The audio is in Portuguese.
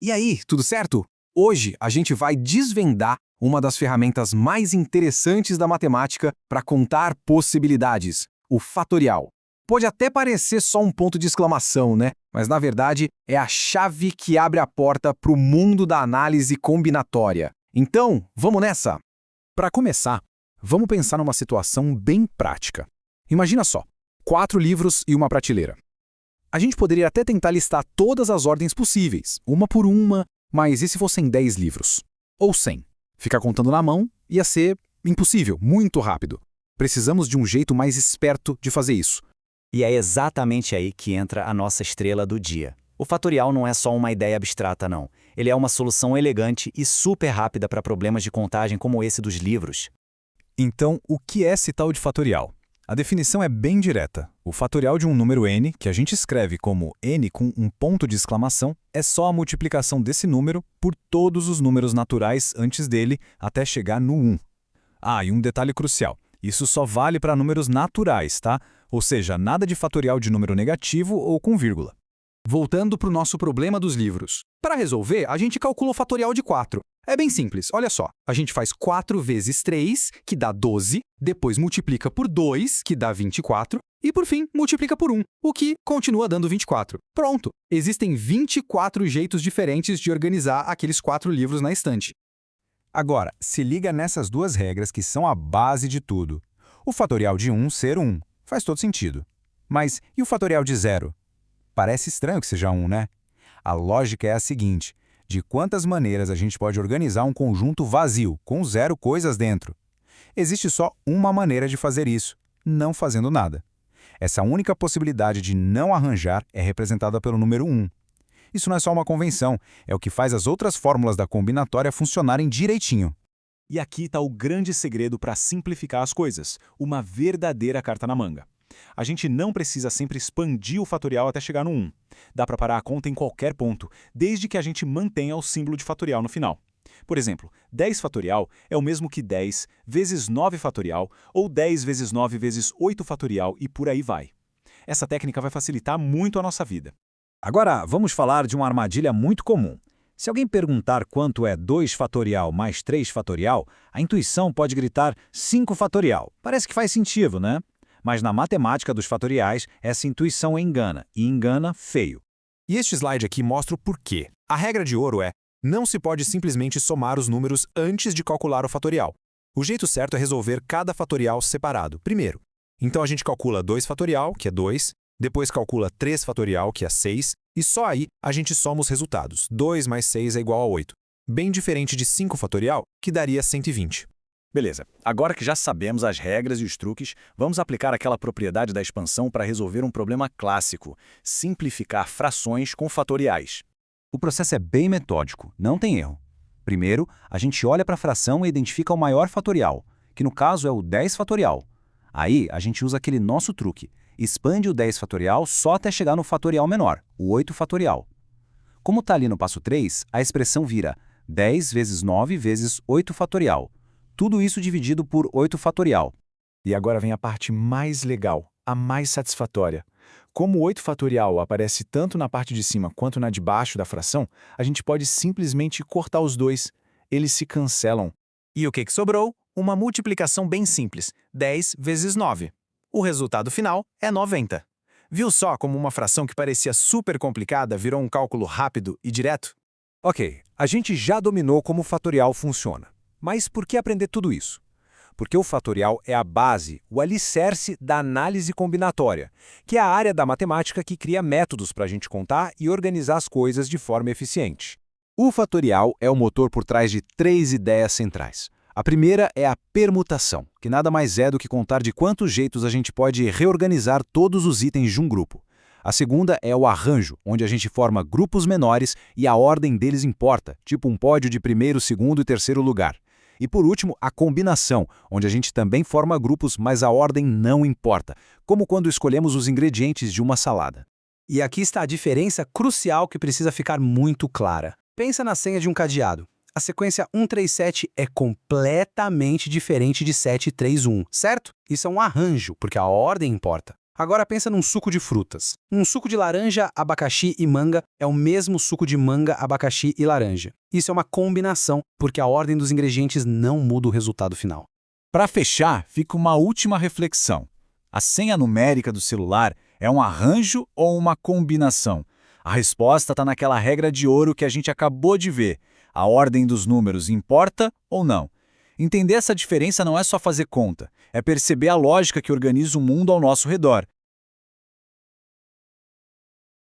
E aí, tudo certo? Hoje a gente vai desvendar uma das ferramentas mais interessantes da matemática para contar possibilidades, o fatorial. Pode até parecer só um ponto de exclamação, né? Mas na verdade é a chave que abre a porta para o mundo da análise combinatória. Então, vamos nessa? Para começar, vamos pensar numa situação bem prática. Imagina só, 4 livros e uma prateleira. A gente poderia até tentar listar todas as ordens possíveis, uma por uma, mas e se fossem 10 livros? Ou 100? Ficar contando na mão ia ser impossível, muito rápido. Precisamos de um jeito mais esperto de fazer isso. E é exatamente aí que entra a nossa estrela do dia. O fatorial não é só uma ideia abstrata, não. Ele é uma solução elegante e super rápida para problemas de contagem como esse dos livros. Então, o que é esse tal de fatorial? A definição é bem direta. O fatorial de um número n, que a gente escreve como n com um ponto de exclamação, é só a multiplicação desse número por todos os números naturais antes dele até chegar no 1. Ah, e um detalhe crucial. Isso só vale para números naturais, tá? Ou seja, nada de fatorial de número negativo ou com vírgula. Voltando para o nosso problema dos livros. Para resolver, a gente calcula o fatorial de 4. É bem simples, olha só. A gente faz 4 vezes 3, que dá 12, depois multiplica por 2, que dá 24, e por fim multiplica por 1, o que continua dando 24. Pronto! Existem 24 jeitos diferentes de organizar aqueles 4 livros na estante. Agora, se liga nessas duas regras que são a base de tudo. O fatorial de 1 ser 1. Faz todo sentido. Mas e o fatorial de 0? Parece estranho que seja 1, né? A lógica é a seguinte: de quantas maneiras a gente pode organizar um conjunto vazio, com 0 coisas dentro? Existe só uma maneira de fazer isso, não fazendo nada. Essa única possibilidade de não arranjar é representada pelo número 1. Isso não é só uma convenção, é o que faz as outras fórmulas da combinatória funcionarem direitinho. E aqui está o grande segredo para simplificar as coisas, uma verdadeira carta na manga. A gente não precisa sempre expandir o fatorial até chegar no 1. Dá para parar a conta em qualquer ponto, desde que a gente mantenha o símbolo de fatorial no final. Por exemplo, 10 fatorial é o mesmo que 10 vezes 9 fatorial, ou 10 vezes 9 vezes 8 fatorial e por aí vai. Essa técnica vai facilitar muito a nossa vida. Agora, vamos falar de uma armadilha muito comum. Se alguém perguntar quanto é 2 fatorial mais 3 fatorial, a intuição pode gritar 5 fatorial. Parece que faz sentido, né? Mas na matemática dos fatoriais, essa intuição engana, e engana feio. E este slide aqui mostra o porquê. A regra de ouro é: não se pode simplesmente somar os números antes de calcular o fatorial. O jeito certo é resolver cada fatorial separado, primeiro. Então a gente calcula 2 fatorial, que é 2, depois calcula 3 fatorial, que é 6, e só aí a gente soma os resultados. 2 mais 6 é igual a 8. Bem diferente de 5 fatorial, que daria 120. Beleza, agora que já sabemos as regras e os truques, vamos aplicar aquela propriedade da expansão para resolver um problema clássico: simplificar frações com fatoriais. O processo é bem metódico, não tem erro. Primeiro, a gente olha para a fração e identifica o maior fatorial, que no caso é o 10 fatorial. Aí, a gente usa aquele nosso truque: expande o 10 fatorial só até chegar no fatorial menor, o 8 fatorial. Como está ali no passo 3, a expressão vira 10 vezes 9 vezes 8 fatorial. Tudo isso dividido por 8 fatorial. E agora vem a parte mais legal, a mais satisfatória. Como o 8 fatorial aparece tanto na parte de cima quanto na de baixo da fração, a gente pode simplesmente cortar os dois. Eles se cancelam. E o que sobrou? Uma multiplicação bem simples, 10 vezes 9. O resultado final é 90. Viu só como uma fração que parecia super complicada virou um cálculo rápido e direto? Ok, a gente já dominou como o fatorial funciona. Mas por que aprender tudo isso? Porque o fatorial é a base, o alicerce da análise combinatória, que é a área da matemática que cria métodos para a gente contar e organizar as coisas de forma eficiente. O fatorial é o motor por trás de 3 ideias centrais. A primeira é a permutação, que nada mais é do que contar de quantos jeitos a gente pode reorganizar todos os itens de um grupo. A segunda é o arranjo, onde a gente forma grupos menores e a ordem deles importa, tipo um pódio de primeiro, segundo e terceiro lugar. E por último, a combinação, onde a gente também forma grupos, mas a ordem não importa, como quando escolhemos os ingredientes de uma salada. E aqui está a diferença crucial que precisa ficar muito clara. Pensa na senha de um cadeado. A sequência 137 é completamente diferente de 731, certo? Isso é um arranjo, porque a ordem importa. Agora pensa num suco de frutas. Um suco de laranja, abacaxi e manga é o mesmo suco de manga, abacaxi e laranja. Isso é uma combinação, porque a ordem dos ingredientes não muda o resultado final. Para fechar, fica uma última reflexão. A senha numérica do celular é um arranjo ou uma combinação? A resposta está naquela regra de ouro que a gente acabou de ver. A ordem dos números importa ou não? Entender essa diferença não é só fazer conta, é perceber a lógica que organiza o mundo ao nosso redor.